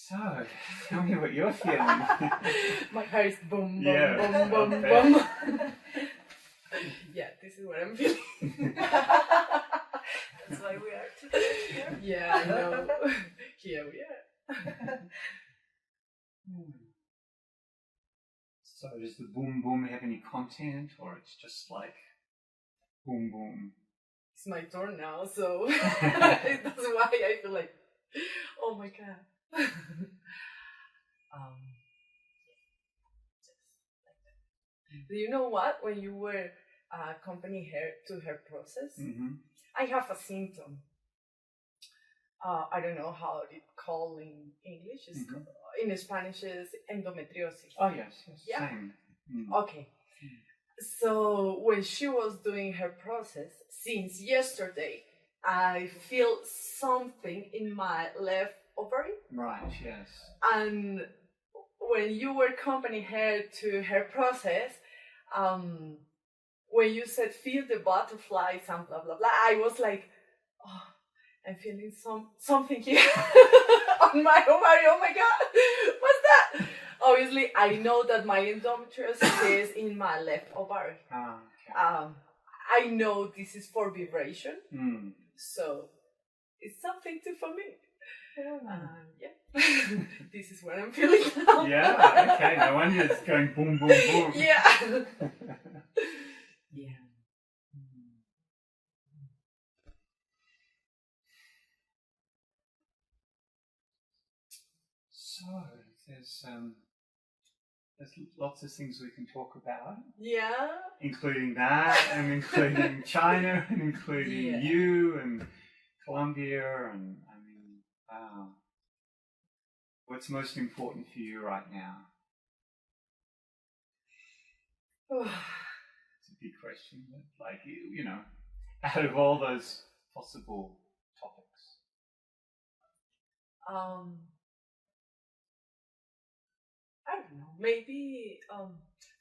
So, tell me what you're feeling. My heart is boom, boom, Yeah, boom, boom, okay. boom. Yeah, this is what I'm feeling. That's why we are today here. Yeah, I know. Here we are. So does the boom boom have any content, or it's just like boom boom? It's my turn now, so that's why I feel like, oh my god. Just like that. Do you know what? When you were accompanying her to her process, I have a symptom. I don't know how it called in English. It's called, in Spanish is endometriosis. Oh yes, Yeah. same. Okay. So when she was doing her process, since yesterday, I feel something in my left ovary. Right, yes. And when you were accompanying her to her process, when you said feel the butterflies and blah blah blah, I was like, oh, I'm feeling something here on my ovary. Oh my god, what's that? Obviously, I know that my endometriosis is in my left ovary. Okay. I know this is for vibration, so it's something too for me. Yeah, this is what I'm feeling now. Yeah, okay, no wonder it's going boom, boom, boom. Yeah. Yeah. So, there's lots of things we can talk about. Yeah. Including that, and including China, and including you, and Colombia, and I mean, wow. What's most important for you right now? It's a big question, but like, you know, out of all those possible topics. I don't know, maybe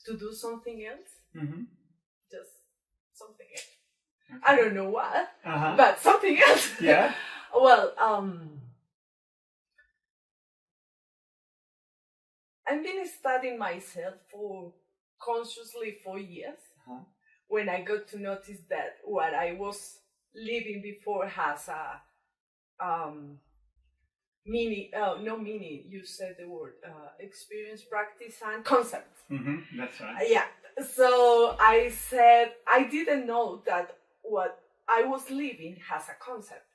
to do something else. Just something else. Okay. I don't know what, but something else. Yeah. Well, I've been studying myself consciously for years. When I got to notice that what I was living before has a you said the word experience, practice, and concept. That's right. Yeah. So I said I didn't know that what I was living has a concept.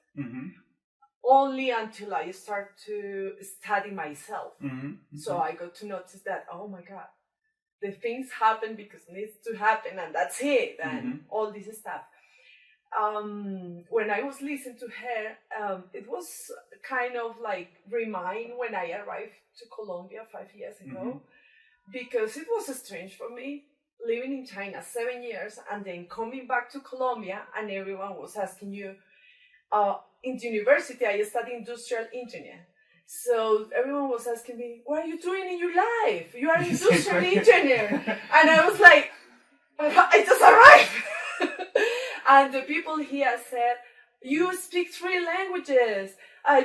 Only until I start to study myself. So I got to notice that, oh my God, the things happen because it needs to happen, and that's it, and all this stuff. When I was listening to her, it was kind of like remind when I arrived to Colombia 5 years ago, because it was strange for me living in China 7 years and then coming back to Colombia, and everyone was asking you, in the university I studied industrial engineer. So everyone was asking me, what are you doing in your life? You are an industrial engineer. And I was like, I just arrived. And the people here said, you speak 3 languages.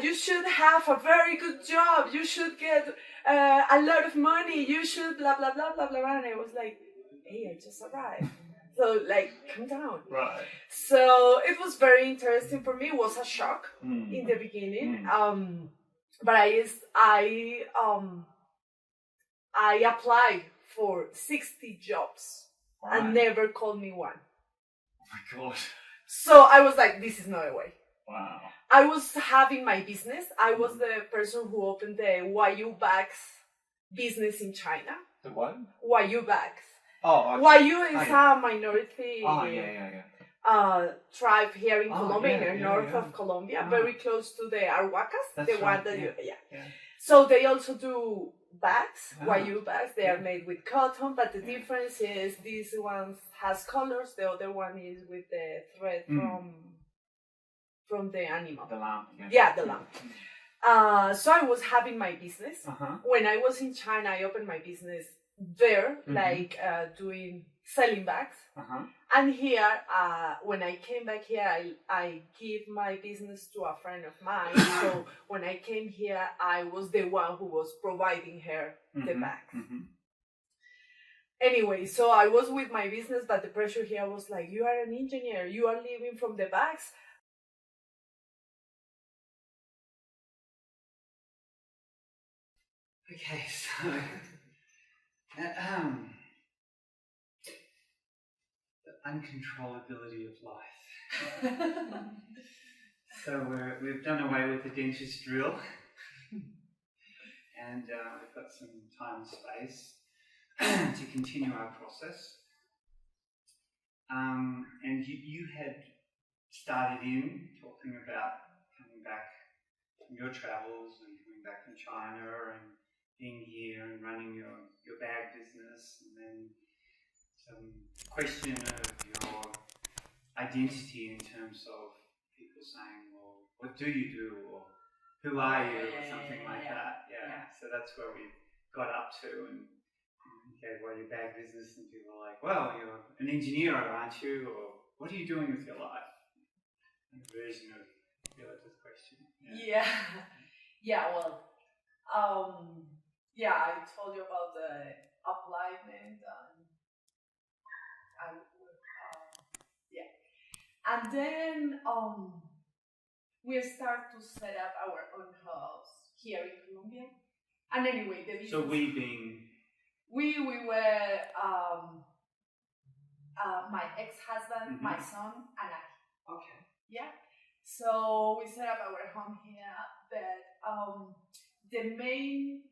You should have a very good job. You should get a lot of money. You should blah, blah, blah, blah, blah. And I was like, hey, I just arrived. So, like, calm down. Right. So it was very interesting for me. It was a shock in the beginning. But I applied for 60 jobs and never called me one. Oh my God. So I was like, this is not a way. Wow. I was having my business. I was the person who opened the YU bags business in China. The what? YU bags. Oh, okay. YU is a minority tribe here in Colombia, in the north of Colombia, very close to the Arhuacas. That's the one right, that So they also do bags, YU bags. They are made with cotton, but the difference is this one has colors, the other one is with the thread from the animal. The lamb. The lamb. So I was having my business. When I was in China, I opened my business there, like doing selling bags. And here, when I came back here, I give my business to a friend of mine. So when I came here, I was the one who was providing her the bags. Anyway, so I was with my business, but the pressure here was like, you are an engineer, you are living from the bags. Okay, so the uncontrollability of life. So we've done away with the dentist drill, and we've got some time and space to continue our process. And you had started in talking about coming back from your travels and coming back from China and being here and running your bag business, and then some question of your identity in terms of people saying, well, what do you do, or who are you, or something like that. Yeah, so that's where we got up to, and okay, well, your bag business, and people are like, well, you're an engineer, aren't you, or what are you doing with your life? A version of Violetta's question. Well, I told you about the alignment, and then we start to set up our own house here in Colombia. And anyway, the business. So we being. We were my ex-husband, my son, and I. Okay. Yeah. So we set up our home here. But the main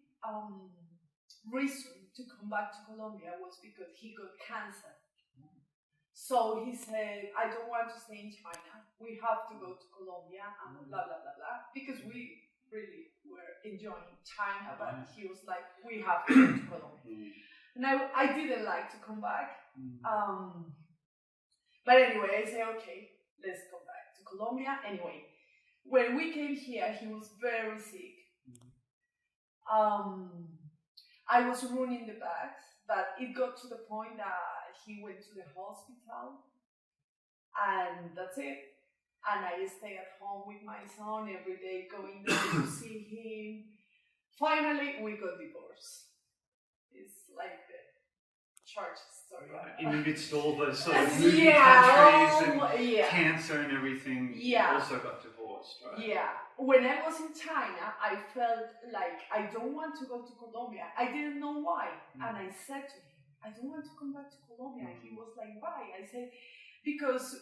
reason to come back to Colombia was because he got cancer. So he said, I don't want to stay in China. We have to go to Colombia and blah, blah, blah, blah. Because we really were enjoying China, but he was like, we have to go to Colombia. And I didn't like to come back. But anyway, I said, okay, let's go back to Colombia. Anyway, when we came here, he was very sick. I was running the bags, but it got to the point that he went to the hospital, and that's it. And I stay at home with my son every day, going there to see him. Finally, we got divorced. It's like the church story. Right. In the midst of all those sort of moving countries and cancer and everything, you also got divorced, right? Yeah. When I was in China, I felt like I don't want to go to Colombia. I didn't know why. And I said to him, I don't want to come back to Colombia. And he was like, why? I said, because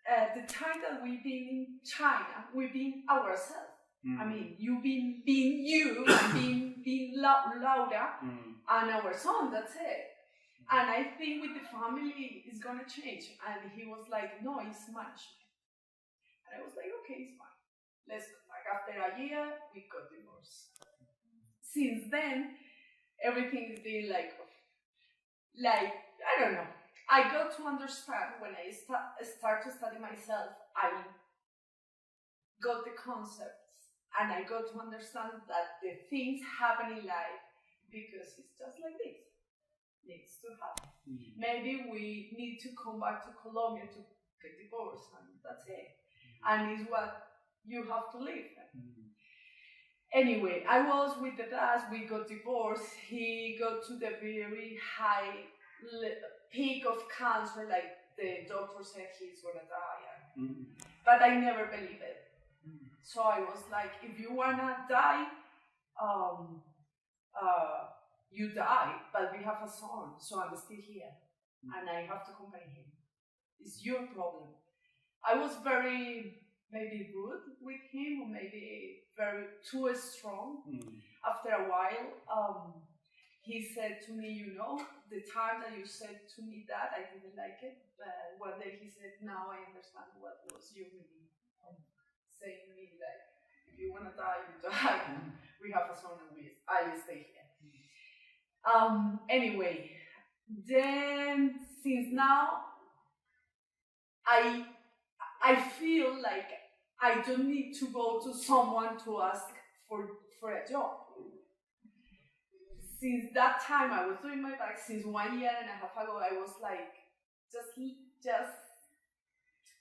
the time that we've been in China, we've been ourselves. I mean, you've been being you, and being Laura, and our son, that's it. And I think with the family, it's going to change. And he was like, no, it's management. And I was like, okay, it's fine. Let's go back. After a year, we got divorced. Since then, everything has been like, I don't know. I got to understand when I start to study myself, I got the concepts, and I got to understand that the things happen in life because it's just like this. Needs to happen. Maybe we need to come back to Colombia to get divorced, and that's it. And it's what you have to live. Anyway, I was with the dad, we got divorced. He got to the very high peak of cancer, like the doctor said he's gonna die. But I never believed it. So I was like, if you wanna die, you die, but we have a son, so I'm still here, and I have to accompany him. It's your problem. I was very maybe rude with him, or maybe very too strong. After a while, he said to me, you know, the time that you said to me that, I didn't like it, but one day he said, now I understand what was you meaning. Saying to me, like, if you want to die, you die. We have a son, and I stay here. Anyway, then since now, I feel like I don't need to go to someone to ask for a job. since that time I was doing my back, since 1 year and a half ago, I was like, just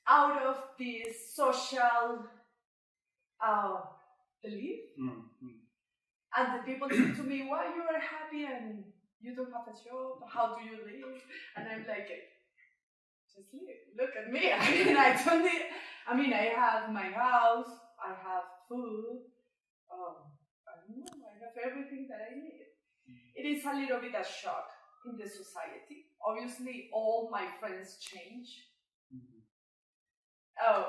out of this social belief. And the people say to me, why you are happy and you don't have a job? How do you live? And I'm like, just live. Look at me. I mean, I have my house, I have food, I don't know, I have everything that I need. It is a little bit of shock in the society. Obviously, all my friends change.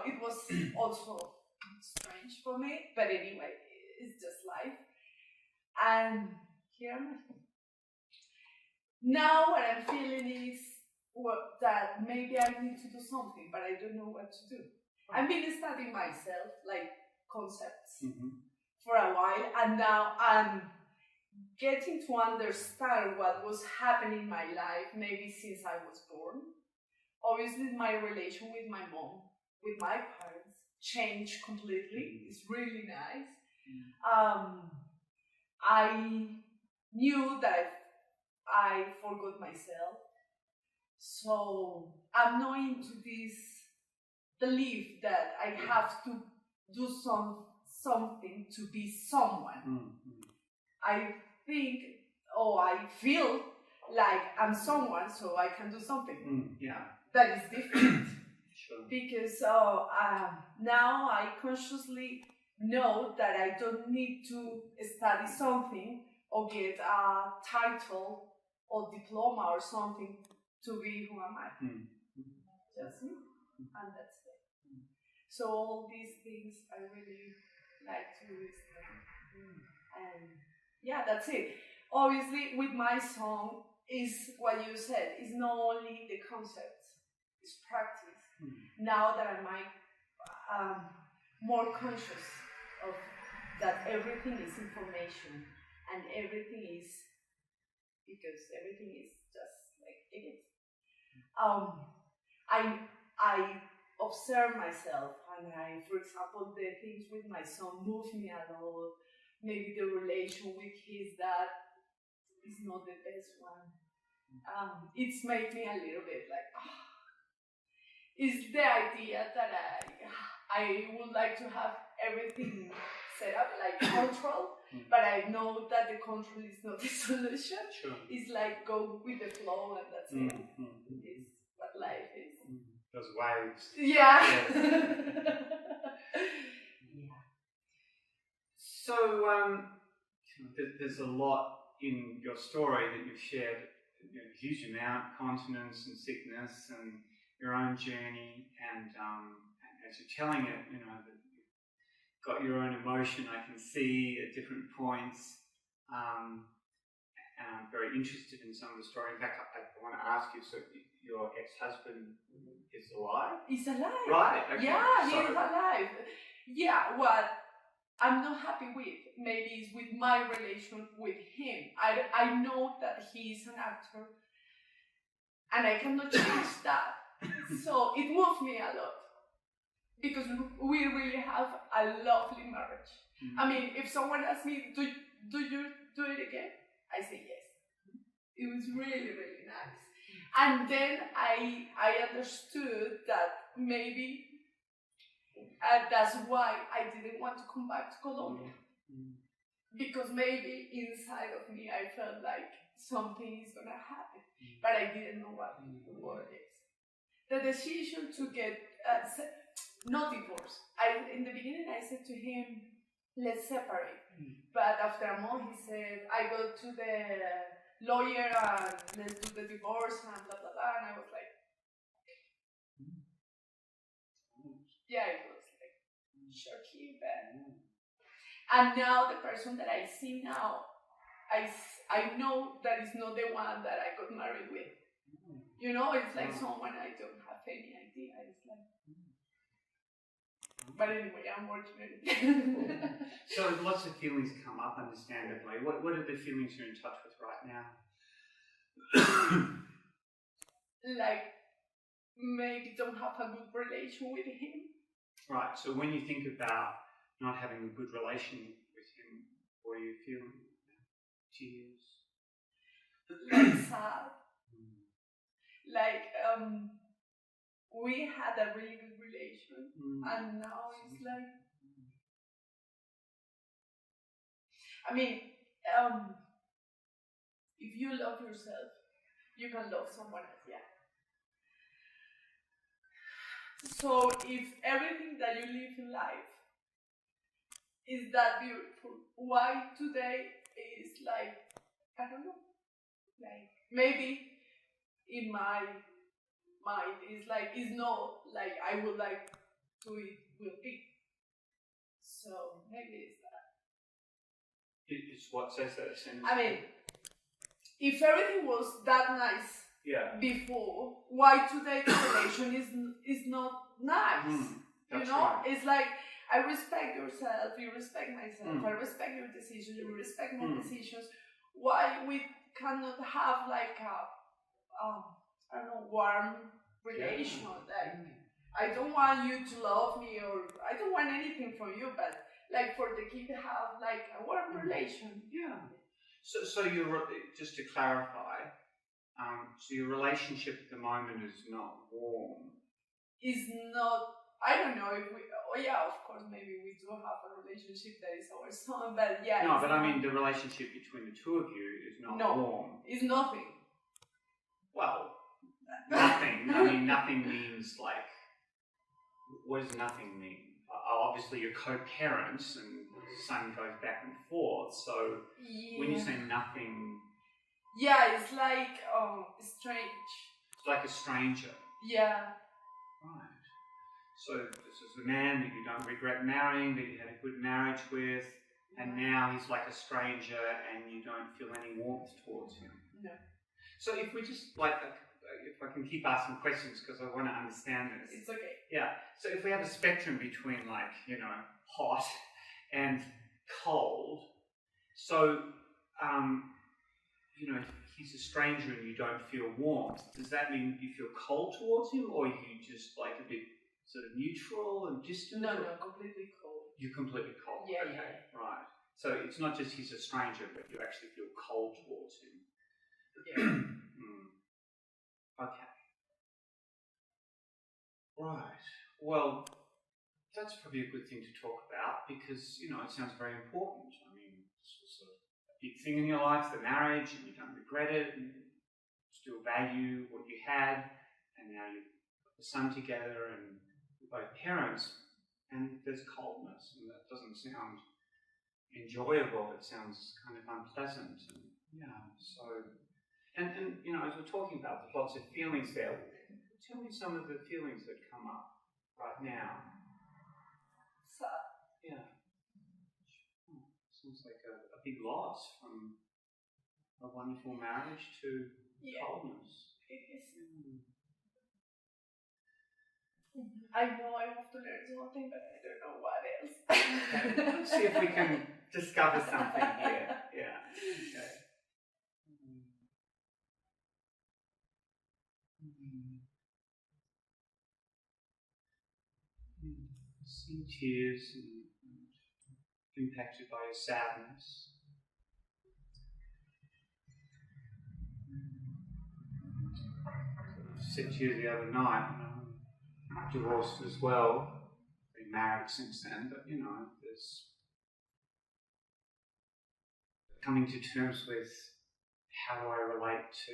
It was also strange for me, but anyway, it's just life. And here am I. Now what I'm feeling is that maybe I need to do something, but I don't know what to do. I've been studying myself, like concepts, for a while, and now I'm getting to understand what was happening in my life, maybe since I was born. Obviously, my relation with my mom, with my parents, changed completely. It's really nice. I knew that I forgot myself. So I'm not into this belief that I have to do something to be someone. I think, I feel like I'm someone, so I can do something. That is different. Because now I consciously know that I don't need to study something or get a title or diploma or something to be who am I. Just me, and that's it. So all these things I really like to study. And yeah, that's it. Obviously, with my song, is what you said, is not only the concepts, it's practice. Now that I'm more conscious of that everything is information and everything is, because everything is just like it is. I observe myself, and for example, the things with my son move me a lot. Maybe the relation with his dad is not the best one. It's made me a little bit like, it's the idea that I would like to have everything set up, like control, but I know that the control is not the solution. It's like go with the flow, and that's it. It's what life is. Those waves. Yeah. So there's a lot in your story that you've shared, a huge amount, continence and sickness and your own journey, and as you're telling it, that you've got your own emotion I can see at different points, and I'm very interested in some of the story. In fact, I want to ask you, so your ex-husband is alive? He's alive. Right. Okay. Yeah, he's alive. Yeah, what I'm not happy with maybe is with my relation with him. I know that he's an actor, and I cannot change that. So it moved me a lot, because we really have a lovely marriage. I mean, if someone asks me, do you do it again? I say yes. It was really, really nice. And then I understood that maybe that's why I didn't want to come back to Colombia. Because maybe inside of me I felt like something is going to happen, but I didn't know what it is. The decision to get, not divorce. In the beginning I said to him, let's separate. But after a month he said, I go to the lawyer and let's do the divorce and blah, blah, blah. And I was like, yeah, it was like shocking. And now the person that I see now, I know that it's not the one that I got married with. It's like someone I don't have any idea. It's like, but anyway, I'm working on it. So lots of feelings come up, understandably. What are the feelings you're in touch with right now? Like, maybe don't have a good relation with him. Right, so when you think about not having a good relation with him, what are you feeling? Tears? sad. Like, we had a really good relation, and now it's like, I mean, if you love yourself, you can love someone else, yeah. So if everything that you live in life is that beautiful, why today is like, I don't know, like maybe in my mind is like, it's not like I would like to it will be. So maybe it's that. It's what says that. I mean, if everything was that nice before, why today the relation is not nice? You know, right. It's like, I respect yourself, you respect myself, I respect your decisions, you respect my decisions. Why we cannot have like a I don't know, warm relation? Like, I don't want you to love me, or I don't want anything from you, but like for the kid to have like a warm relation. Yeah. So you're, just to clarify, so your relationship at the moment is not warm. Is not. I don't know if we. Oh yeah, of course, maybe we do have a relationship that is our son, but yeah. No, but I mean the relationship between the two of you is not warm. It's nothing. Well, nothing. I mean, nothing means like. What does nothing mean? Obviously, you're co-parents, and the son goes back and forth. So when you say nothing, it's like strange. It's like a stranger. Yeah. Right. So this is a man that you don't regret marrying, that you had a good marriage with, and now he's like a stranger, and you don't feel any warmth towards him. No. So if we just like, if I can keep asking questions because I want to understand this. It's okay. Yeah. So if we have a spectrum between like, hot and cold, so, he's a stranger and you don't feel warmth. Does that mean you feel cold towards him, or you just like a bit sort of neutral and distant? No, completely cold. You're completely cold. Yeah, okay. Yeah. Right. So it's not just he's a stranger, but you actually feel cold towards him. Yeah. Okay. Right. Well, that's probably a good thing to talk about because, it sounds very important. I mean, it's sort of a big thing in your life, the marriage, and you don't regret it, and you still value what you had, and now you've got the son together, and you're both parents, and there's coldness, and that doesn't sound enjoyable. It sounds kind of unpleasant. And, and as we're talking about, there's lots of feelings there. Tell me some of the feelings that come up right now. Sad. Yeah. Sounds like a big loss from a wonderful marriage to coldness. It is. I know I have to learn something, but I don't know what else. Okay. Let's see if we can discover something here. Yeah. Okay. Seeing tears and impacted by your sadness. I said to you the other night, I'm divorced as well. Been married since then, but there's coming to terms with how do I relate to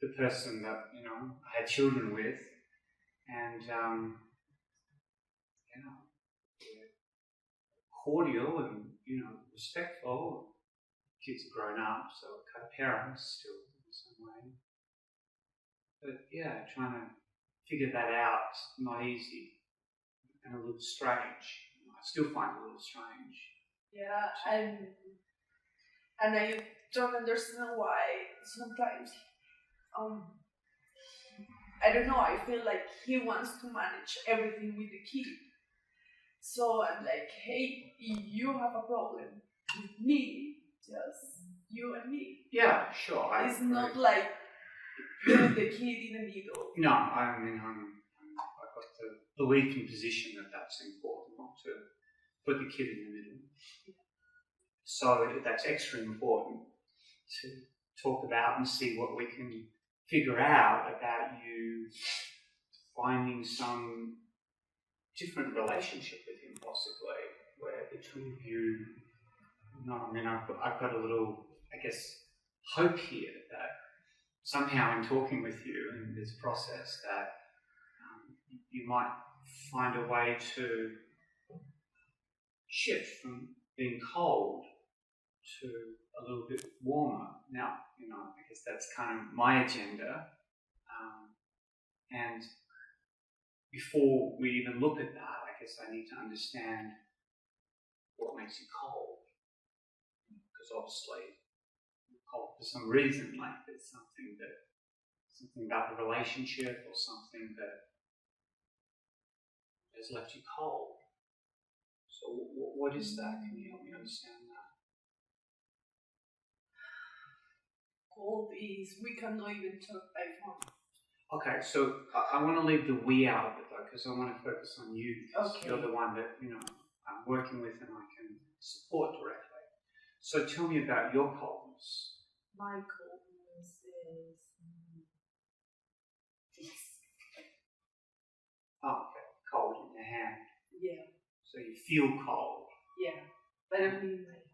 the person that I had children with, and cordial and respectful. Kids are grown up, so co-parents still in some way. But trying to figure that out is not easy and a little strange. I still find it a little strange. Yeah, and I don't understand why sometimes I don't know, I feel like he wants to manage everything with the kid. So I'm like, hey, you have a problem with me, just you and me. Yeah, sure. It's not like you and the kid in the middle. No, I mean, I've got the belief and position that that's important, not to put the kid in the middle. So that's extra important talk about and see what we can figure out about you finding some different relationship with him, possibly, where the two of you, I've got a little, I guess, hope here that somehow in talking with you in this process that you might find a way to shift from being cold to a little bit warmer. Now, I guess that's kind of my agenda. And before we even look at that, I guess I need to understand what makes you cold. Because obviously, you're cold for some reason, like there's something about the relationship or something that has left you cold. So what is that? Can you help me understand that? Cold is we cannot even talk by phone. Okay, so I want to leave the we out of it though, because I want to focus on you. Okay. You're the one that I'm working with and I can support directly. So tell me about your coldness. My coldness is this. Oh, okay. Cold in your hand. Yeah. So you feel cold. Yeah, but only in my hands.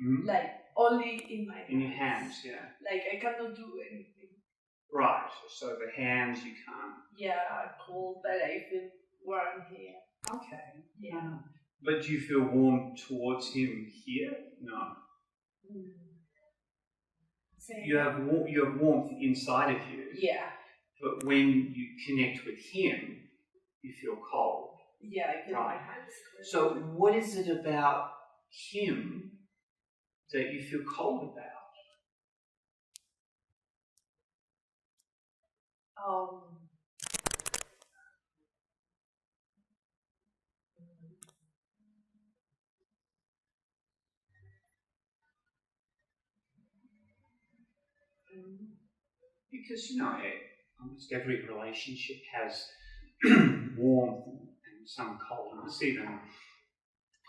Mm-hmm. Like only in my hands. In your hands, yeah. Like I cannot do anything. Right. So the hands you can't. Yeah, cold, but I feel warm here. Okay. Yeah. But do you feel warm towards him here? No. You have warmth inside of you. Yeah. But when you connect with him, you feel cold. Yeah, I feel my hands. So what is it about him that you feel cold about? Because, almost every relationship has warmth and some coldness, even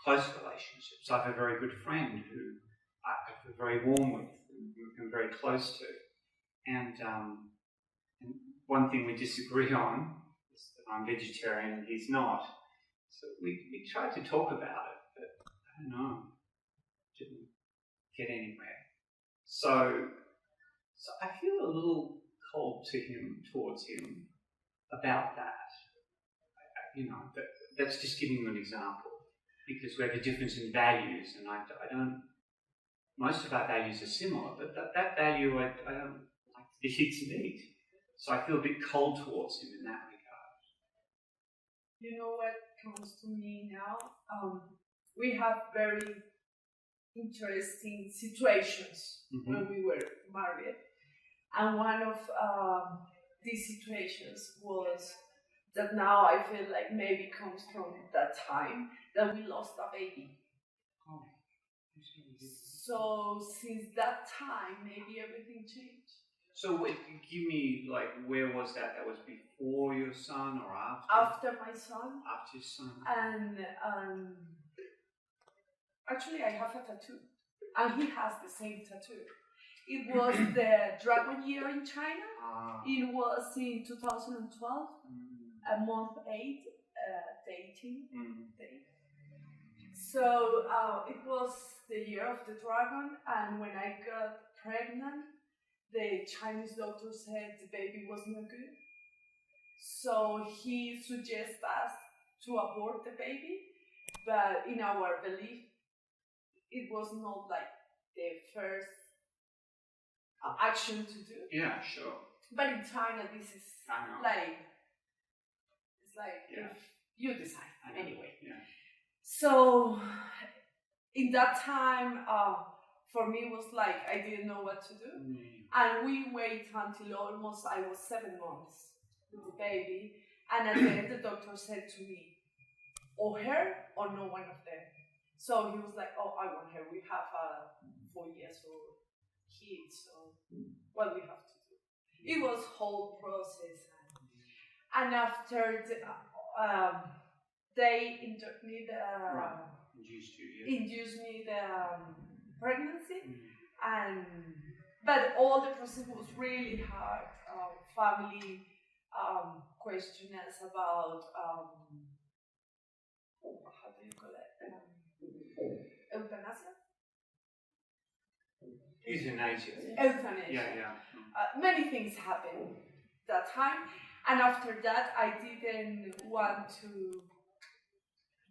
close relationships. I have a very good friend who I feel very warm with and very close to. And one thing we disagree on is that I'm vegetarian and he's not. So we tried to talk about it, but I don't know, didn't get anywhere. So I feel a little cold towards him about that. That's just giving you an example, because we have a difference in values, and I don't. Most of our values are similar, but that value I don't like to meet. So I feel a bit cold towards him in that regard. You know what comes to me now? We have very interesting situations when we were married. And one of these situations was that now I feel like maybe comes from that time that we lost a baby. Oh. So since that time, maybe everything changed. So give me, where was that? That was before your son or after? After my son. After your son. And actually I have a tattoo. And he has the same tattoo. It was the Dragon Year in China. It was in 2012, a month 8, dating date. So it was the year of the dragon, and when I got pregnant, the Chinese doctor said the baby was not good. So he suggested us to abort the baby, but in our belief, it was not like the first action to do. Yeah, sure. But in China, this is it's like if you decide anyway. Yeah. So in that time, for me, it was like I didn't know what to do. And we waited until almost I was 7 months with the baby. And at the end, the doctor said to me, or her or no one of them. So he was like, oh, I want her. We have a 4 years old kid, so what we have to do. It was whole process. And after they induced me induced me the pregnancy, and But all the process was really hard. Family questioned us about how do you call it? Euthanasia. Euthanasia. Yeah. Many things happened that time, and after that, I didn't want to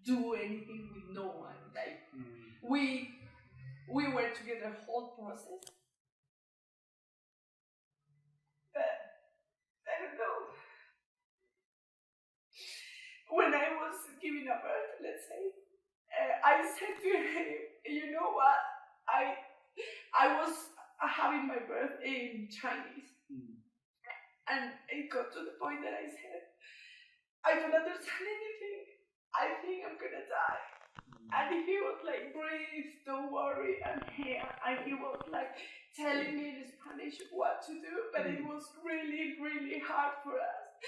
do anything with no one. Like we were together whole process. But I don't know. When I was giving a birth, let's say, I said to him, you know what? I was having my birth in Chinese. And it got to the point that I said, I don't understand anything. I think I'm gonna die. And he was like, breathe, don't worry, I'm here. And he was like telling me in Spanish what to do, but it was really, really hard for us.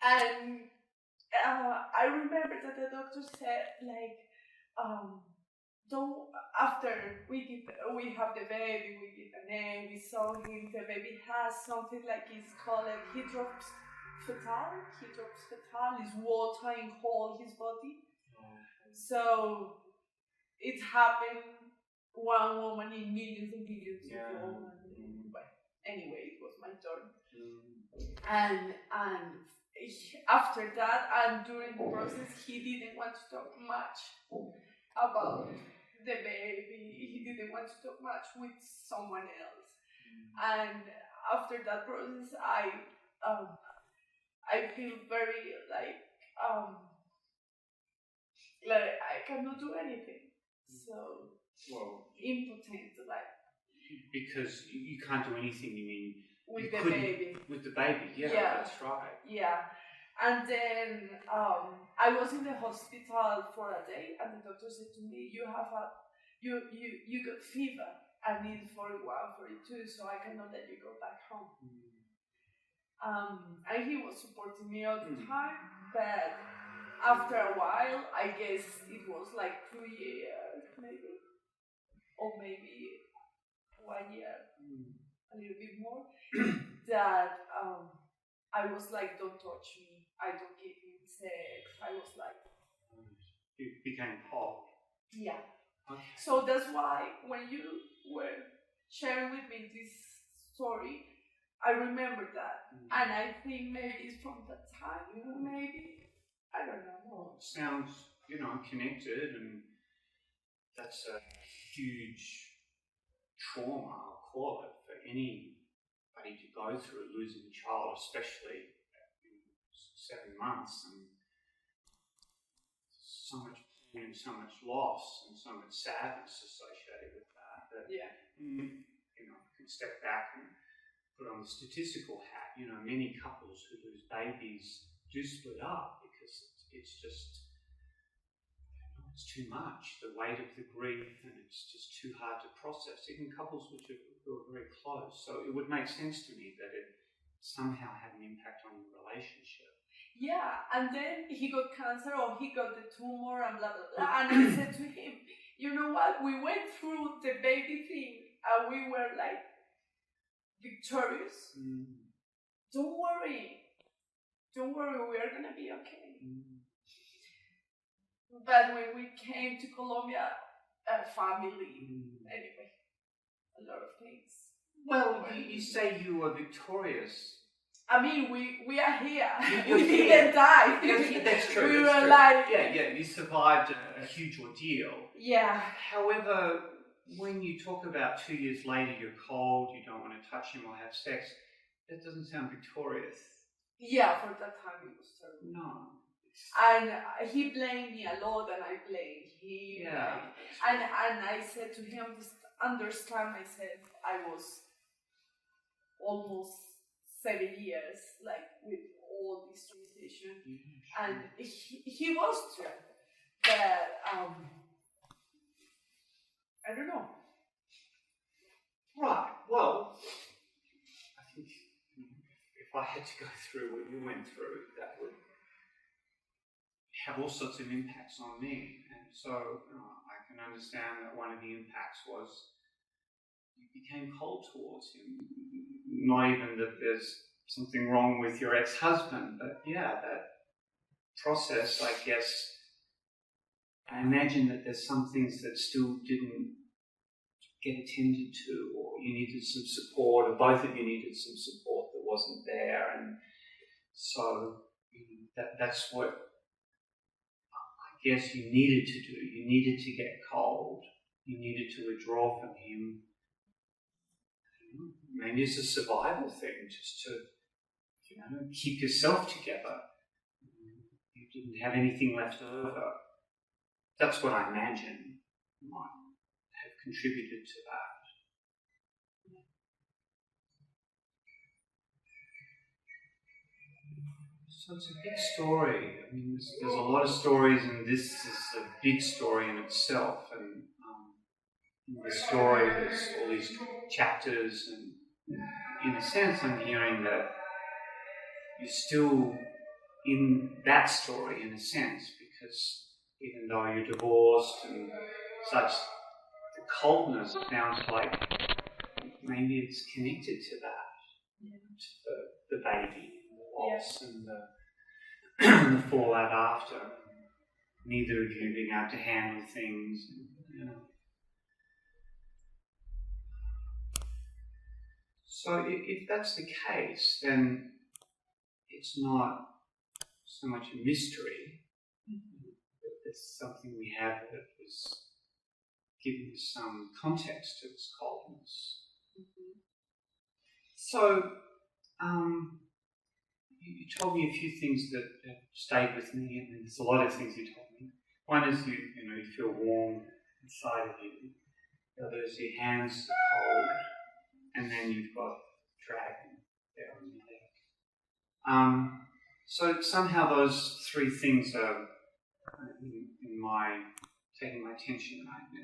And I remember that the doctor said, like, don't, after we have the baby, we give a name, we saw him, the baby has something like it's called hydrops fetal. Hydrops fetal is water in whole his body. So it happened one woman in millions and millions of women. But anyway, it was my turn. And after that, and during the process, he didn't want to talk much about the baby. He didn't want to talk much with someone else. And after that process, I feel very like I cannot do anything. So impotent, like. Because you can't do anything. You mean with the baby? With the baby, yeah, that's right. Yeah. And then I was in the hospital for a day, and the doctor said to me, you got fever. I need 41, 42, so I cannot let you go back home. And he was supporting me all the time, but after a while, I guess it was like 2 years, maybe, or maybe 1 year, a little bit more, that I was like, don't touch me, I don't give him sex. I was like, you became cold. Yeah. Okay. So that's why when you were sharing with me this story, I remember that. And I think maybe it's from that time, maybe, I don't know. It sounds, connected, and that's a huge trauma, I'll call it, for anybody to go through, losing a child, especially in 7 months, and so much pain and so much loss and so much sadness associated with that. But, can step back and put on the statistical hat. Many couples who lose babies do split up because it's just, it's too much, the weight of the grief, and it's just too hard to process, even couples who are very close. So it would make sense to me that it somehow had an impact on your relationship. Yeah, and then he got cancer, or he got the tumor, and blah, blah, blah. And I said to him, you know what, we went through the baby thing, and we were like victorious. Don't worry, we are gonna be okay. But when we came to Colombia, family, anyway, a lot of things. Well, you say you were victorious. I mean, we are here. You're we here. didn't die. That's true. We that's were true. like... Yeah, you survived a huge ordeal. Yeah. However, when you talk about 2 years later, you're cold, you don't want to touch him or have sex, that doesn't sound victorious. Yeah, for that time it was terrible. No. And he blamed me a lot, and I blamed him. Yeah. And I said to him, just understand, I said, I was almost 7 years, like, with all this transition. Sure. And he was true. But, I don't know. Right, well, I think if I had to go through what you went through, that would have all sorts of impacts on me. And so I can understand that one of the impacts was you became cold towards him. Not even that there's something wrong with your ex-husband, but yeah, that process, I guess, I imagine that there's some things that still didn't get attended to, or you needed some support, or both of you needed some support that wasn't there, and so that's what I guess you needed to do. You needed to get cold. You needed to withdraw from him. Maybe it's a survival thing, just to keep yourself together. You didn't have anything left over. That's what I imagine might have contributed to that. So it's a big story. I mean, there's a lot of stories, and this is a big story in itself. And in the story, there's all these chapters, and in a sense, I'm hearing that you're still in that story, in a sense, because even though you're divorced and such, the coldness sounds like maybe it's connected to that, to the baby, the loss, and the fallout after. Neither of you being able to handle things, So if that's the case, then it's not so much a mystery. It's something we have that was given some context to this coldness. So, you told me a few things that have stayed with me, and there's a lot of things you told me. One is you feel warm inside of you. The other is your hands are cold, and then you've got dragon there on your leg. So somehow those three things are taking my attention right now.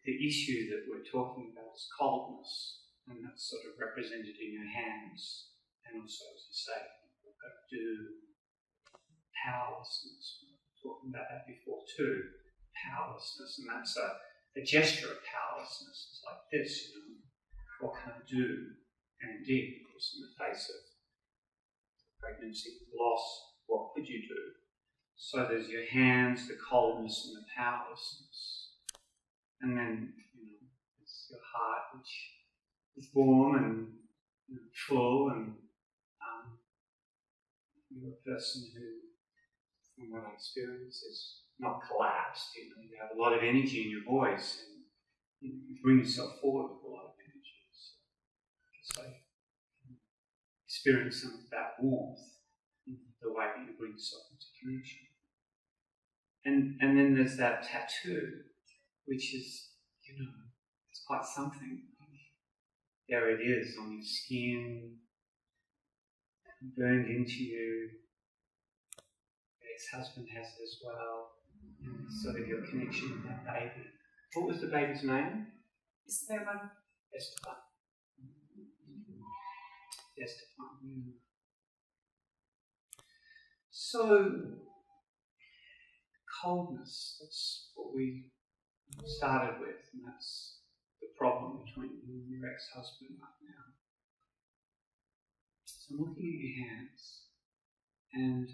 The issue that we're talking about is coldness, and that's sort of represented in your hands, and also, as you say, we've got to do powerlessness. We were talking about that before too, powerlessness, and that's a gesture of powerlessness. It's like this, what can I do? And indeed, of course, in the face of pregnancy, loss, what could you do? So there's your hands, the coldness and the powerlessness. And then, it's your heart, which is warm and full, and you're a person who, from what I experience, is not collapsed. You have a lot of energy in your voice, and you bring yourself forward with a lot of energy. So I experience some of that warmth in the way that you bring yourself into connection. And then there's that tattoo, which is, it's quite something. There it is on your skin, burned into you. Your ex-husband has it as well. And sort of your connection with that baby. What was the baby's name? Esteban. Esteban. Esteban. So, coldness, that's what we started with, and that's the problem between you and your ex-husband right now. So I'm looking at your hands, and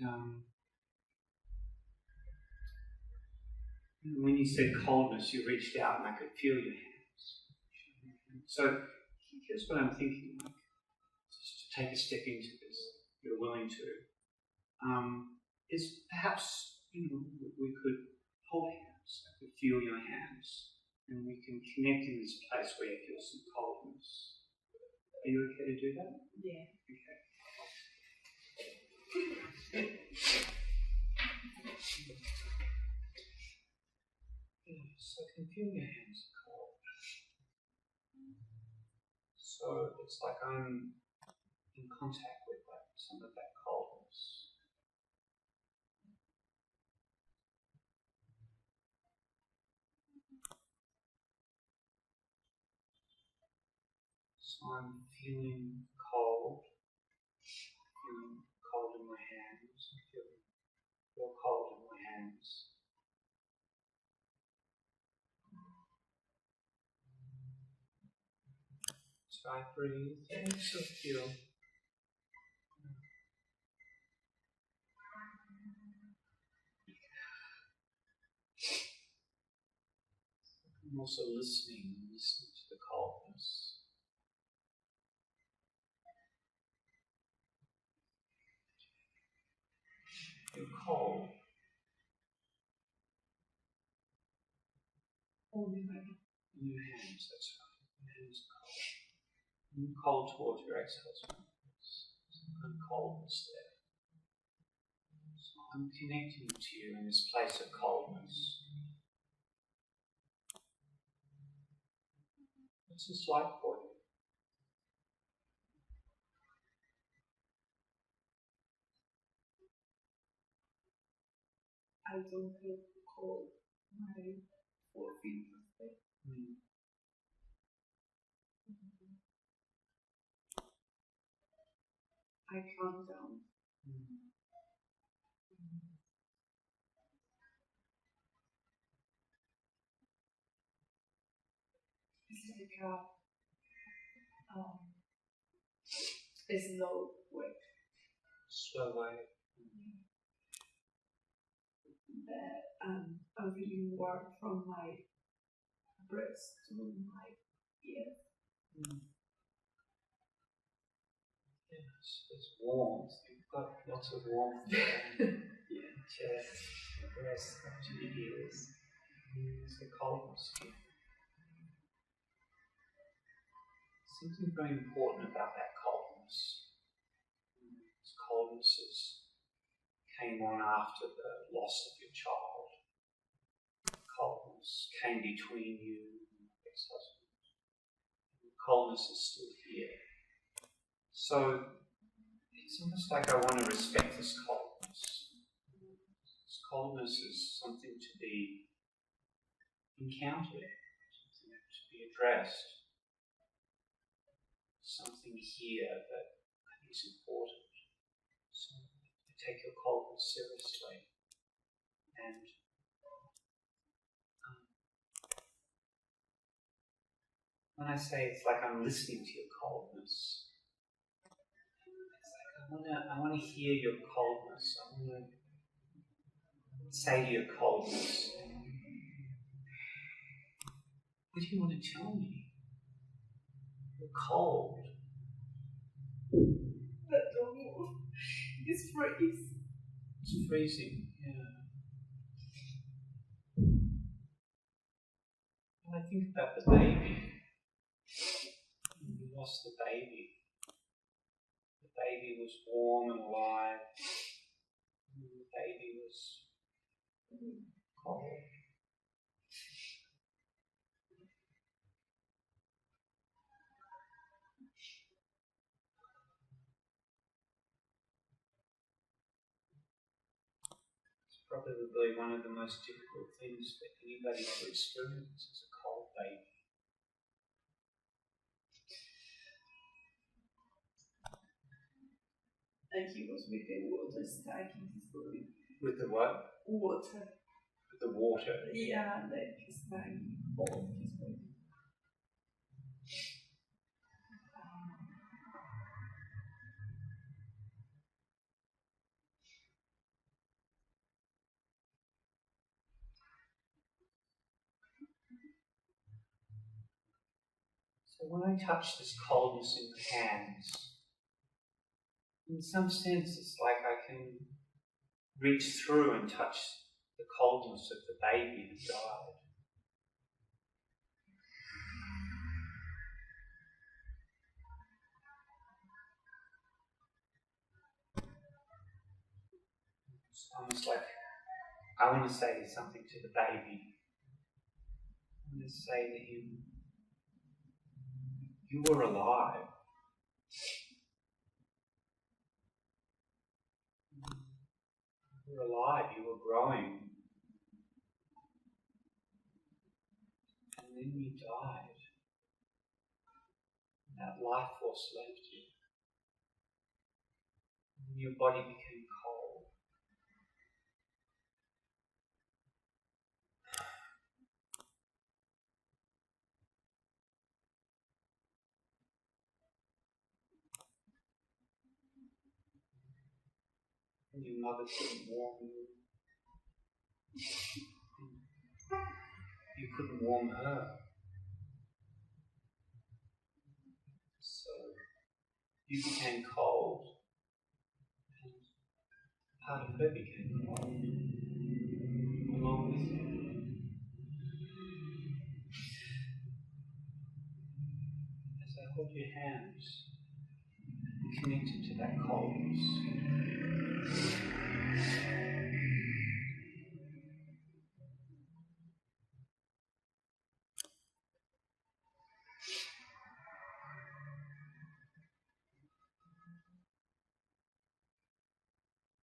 when you said coldness, you reached out and I could feel your hands. So here's what I'm thinking, just to take a step into this, if you're willing to, is perhaps we could hold hands, I could feel your hands, and we can connect in this place where you feel some coldness. Are you okay to do that? Yeah. Okay. So I can feel your hands cold. So it's like I'm in contact with some of that coldness. So I'm feeling cold in my hands, right. Breathe. And just feel. I'm also listening to the coldness. You're cold. Holding my In your hands, that's right. Your hands are cold. And you're cold towards your ex-husband. There's some kind of coldness there. So I'm connecting to you in this place of coldness. What's this like for you? I don't feel cold. My 4 feet. I calm down. It's like a slow wave. Slow wave. That I'm feeling warm from my breast to my ear. Yes, there's warmth. You've got lots of warmth there. Yeah, chest, breast, up to the ears. There's the coldness here. Something very important about that coldness. This coldness came on after the loss of your child. Coldness came between you and your ex-husband. Coldness is still here. So it's almost like I want to respect this coldness. This coldness is something to be encountered, something to be addressed. Something here that I think is important. So I take your coldness seriously. And when I say it's like I'm listening to your coldness, it's like I want to hear your coldness. I want to say to your coldness, what do you want to tell me? You're cold. But don't move. It's freeze. It's freezing, yeah. When I think about the baby, you lost the baby. The baby was warm and alive. And the baby was cold. It's probably one of the most difficult things that anybody ever experiences is a cold baby. And he was with the water stuck in his body. With the what? Water. With the water. Yeah, like stuck in all his body. So when I touch this coldness in the hands, in some sense it's like I can reach through and touch the coldness of the baby who died. It's almost like I want to say something to the baby. I want to say to him, you were alive. You were alive, you were growing. And then you died. And that life force left you. And your body became cold. And your mother couldn't warm you. You couldn't warm her. So you became cold. And part of her became cold. Along with you. As I hold your hands, connected to that coldness.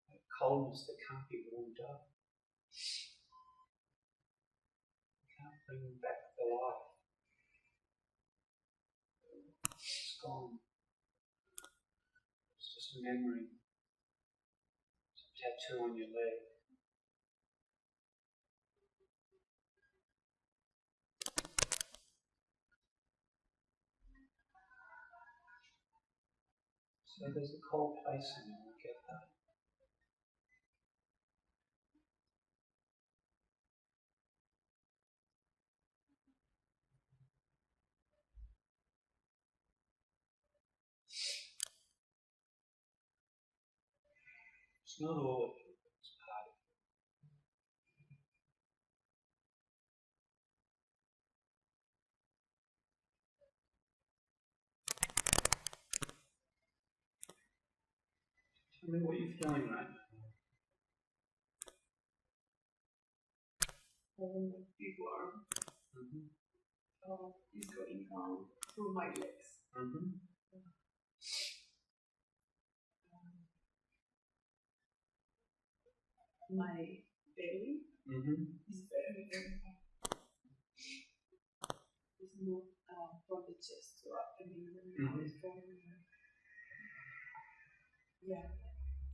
That coldness that can't be warmed up. Can't bring them back to life. It's gone. It's just a memory. It's a tattoo on your leg. So there's a cold place in you, I get that. It's not all of you, it's part of you. Tell me what you're feeling right now. Big worm is going down through my legs. My belly is very, very hard. It's not from the chest to up. I mean, it's from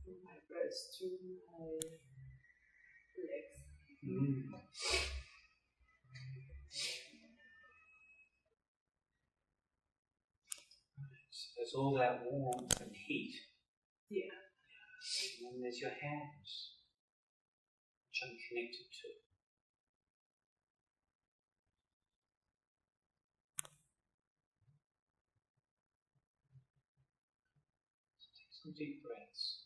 from my breast to my legs. So there's all that warmth and heat. Yeah. And then there's your hands, which I'm connected to. So take some deep breaths.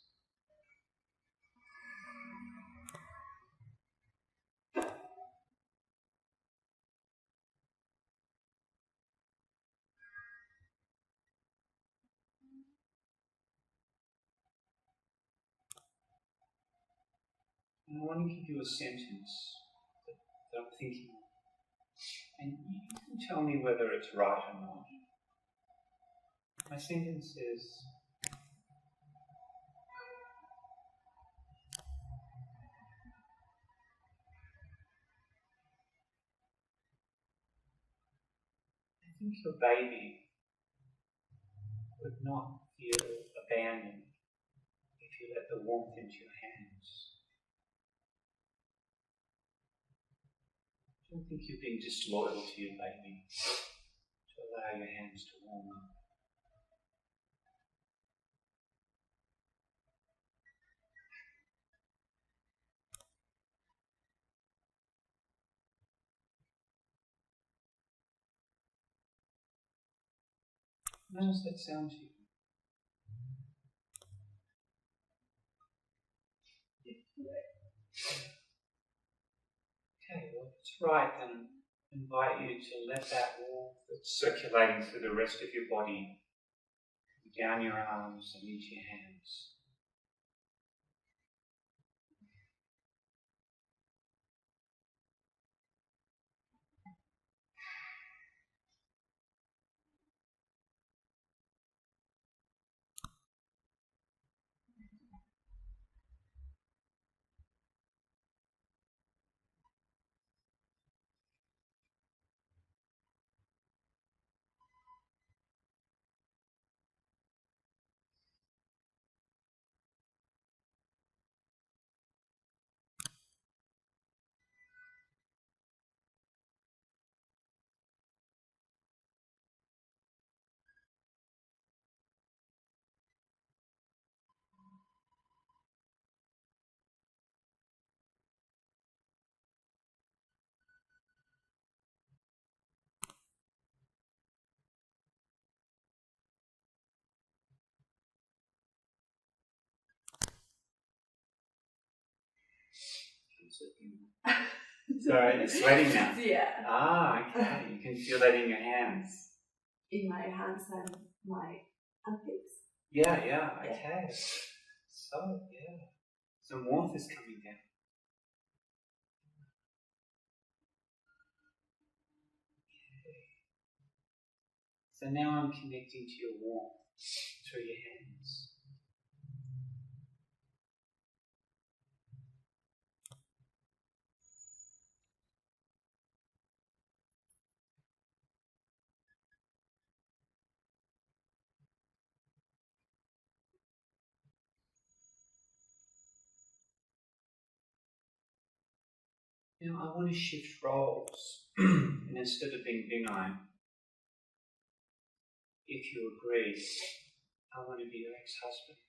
And I want to give you a sentence that I'm thinking of. And you can tell me whether it's right or not. My sentence is, I think your baby would not feel abandoned if you let the warmth into your hands. I don't think you're being disloyal to your baby to allow your hands to warm up. How does that sound to you? Okay, well, if it's right, then I invite you to let that warmth that's circulating through the rest of your body down your arms and into your hands. sweating. Sorry, you're sweating now. Yeah. Ah, okay. You can feel that in your hands. In my hands and my armpits. Yeah, okay. So, yeah. Some warmth is coming down. Okay. So now I'm connecting to your warmth through your hands. Now I want to shift roles, and instead of being benign, if you agree, I want to be your ex-husband.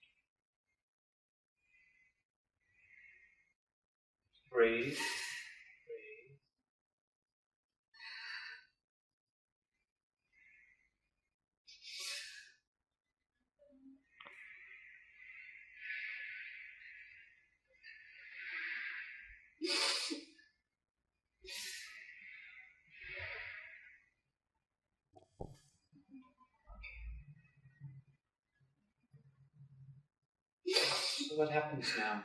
Breathe. So what happens now?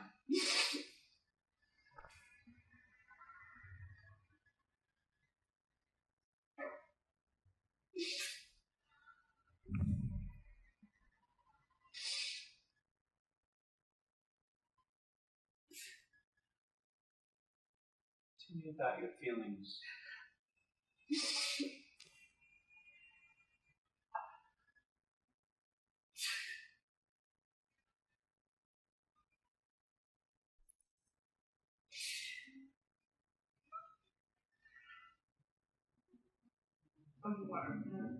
Tell me about your feelings. I'm warm now.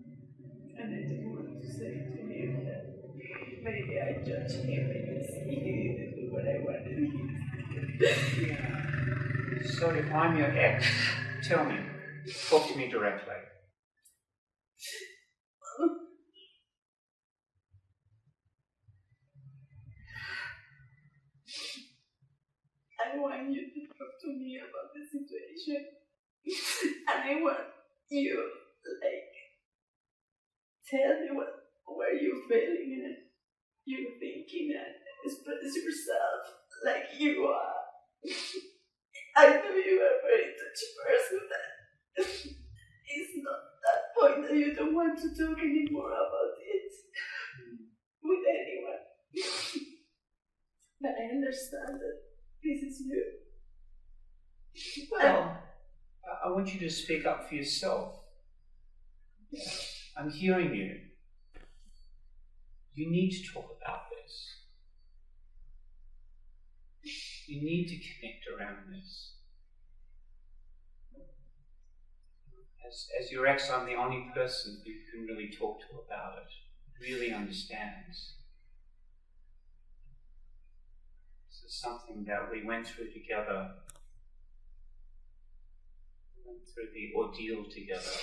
And I just want to say to him that maybe I judge him because he didn't do what I wanted him to do. Yeah. So if I'm your ex, tell me. Talk to me directly. I want you to talk to me about the situation. And I want you, tell me what you're feeling and you're thinking and express yourself like you are. I know you are a very touchy person that it's not that point that you don't want to talk anymore about it with anyone. But I understand that this is you. Well, I want you to speak up for yourself. Yeah. I'm hearing you. You need to talk about this. You need to connect around this. As your ex, I'm the only person who you can really talk to about it, really understands. This is something that we went through together. We went through the ordeal together.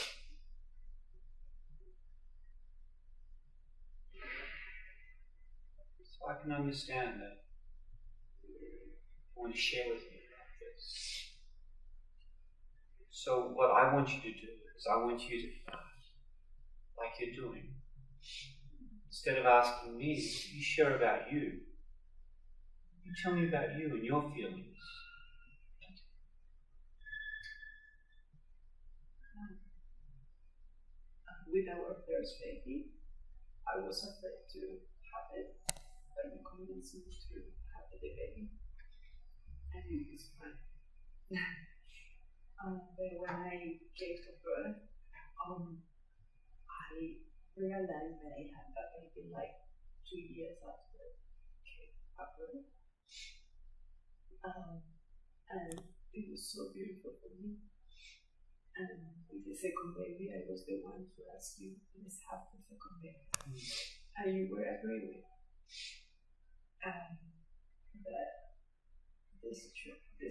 So I can understand that. I want to share with you about this. So what I want you to do is I want you to start like you're doing. Instead of asking me, you share about you. You tell me about you and your feelings. With our first baby, I was afraid to have it, but you convinced me to have the baby. And it was fine. But when I gave birth, I realized that I had that baby like 2 years after birth. And it was so beautiful for me. And with the second baby, I was the one to ask you, let's have the second baby. And you were agreeing. That the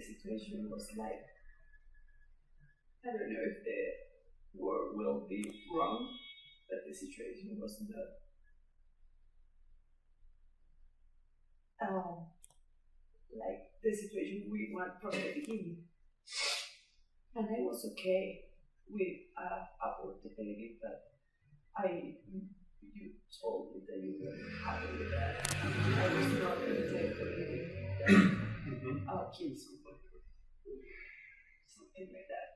situation was like, I don't know if the word will be wrong, but the situation was not like the situation we want from the beginning. And I was okay with about the baby, but you told me that you were happy with that. I was not going to take the baby. Our kids would something like that.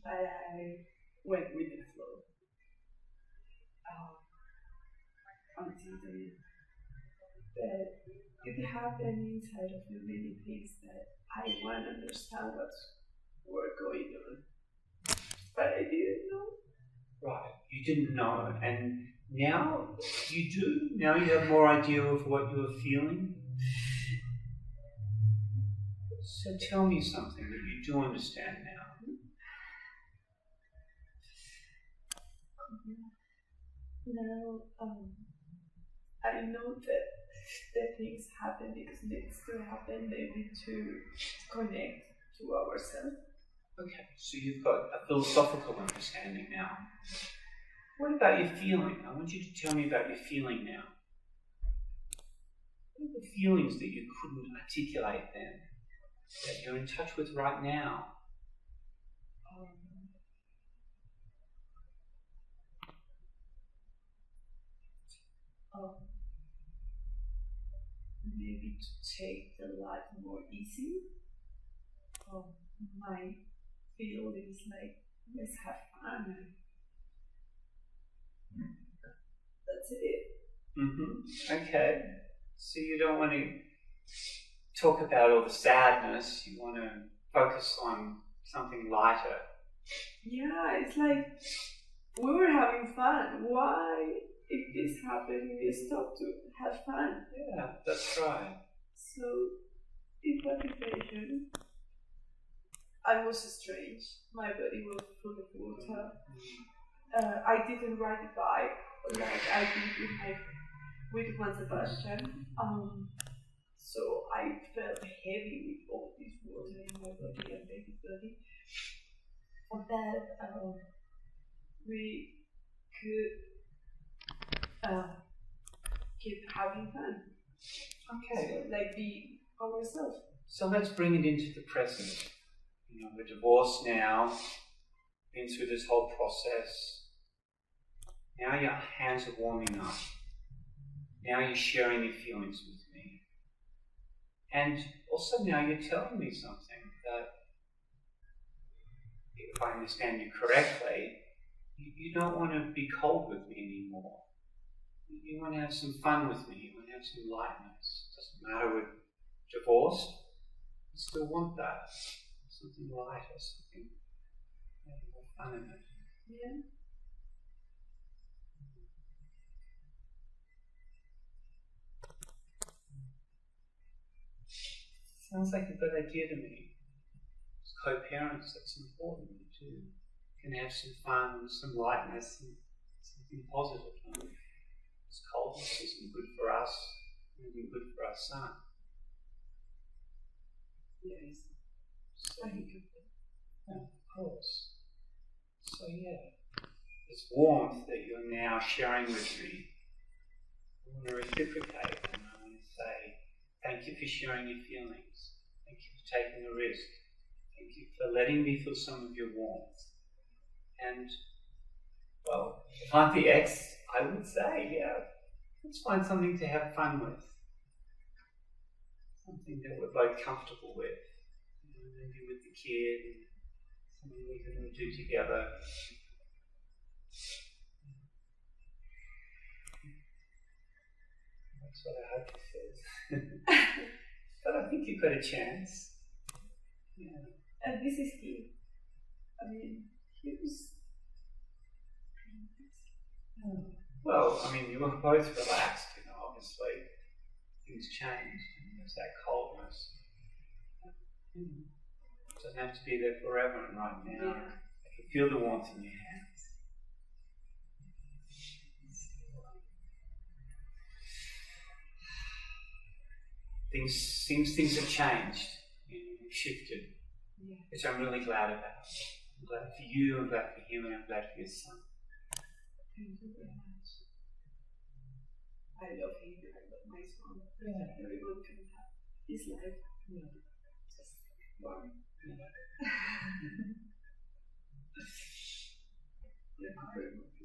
But I went with the flow. Until the end. But it happened inside of me many things that I want to understand what's going on. But I didn't know. Right, you didn't know, and now you do? Now you have more idea of what you were feeling? So tell me something that you do understand now. Now, I know that things happen because it needs to happen, maybe to connect to ourselves. Okay, so you've got a philosophical understanding now. What about your feeling? I want you to tell me about your feeling now. What are the feelings that you couldn't articulate then, that you're in touch with right now? Maybe to take the life more easy. My feelings like, let's have fun. That's it. Okay. So you don't want to talk about all the sadness, you want to focus on something lighter. Yeah, it's like we were having fun. Why, if this happened, we stop to have fun? Yeah, that's right. So, in meditation, I was strange. My body was full of water. I didn't ride a bike like I did with Juan Sebastian. So I felt heavy with all this water in my body and baby's body. For that, we could keep having fun. Okay. So, like be ourselves. So let's bring it into the present. You know, we're divorced now, been through this whole process. Now your hands are warming up. Now you're sharing your feelings with me. And also now you're telling me something that, if I understand you correctly, you don't want to be cold with me anymore. You want to have some fun with me. You want to have some lightness. It doesn't matter, we're divorced. You still want that. Something lighter, something more fun in it. Yeah. Sounds like a good idea to me. As co-parents, that's important too. Can have some fun, some lightness, and something positive. This coldness isn't good for us, isn't good for our son. Yes. So, yeah, of course. So yeah, this warmth that you're now sharing with me, I want to reciprocate, and I want to say, thank you for sharing your feelings. Thank you for taking a risk. Thank you for letting me feel some of your warmth. And, well, if I'm the ex, I would say, yeah, let's find something to have fun with. Something that we're both comfortable with. You know, maybe with the kid, something we can all do together. That's what I hope he says. But I think you've got a chance. Yeah. And this is key. I mean, he was. Well, I mean, you were both relaxed, you know, obviously. Things changed, and there's that coldness. It doesn't have to be there forever, and right now, I can feel the warmth in your hands. Things have changed, you've shifted, which I'm really glad about. I'm glad for you, I'm glad for him, and I'm glad for your son. Thank you very much. I love him, I love my son. Yeah. Everyone can have his life. Yeah. Just one. Thank you very much.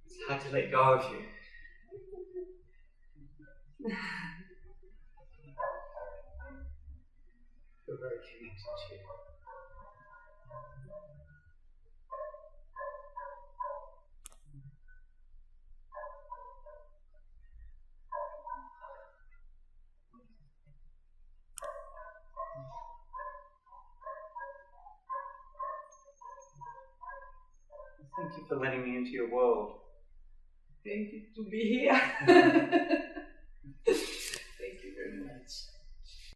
It's hard to let go of you. Feel very connected to you. Thank you for letting me into your world. Thank you to be here.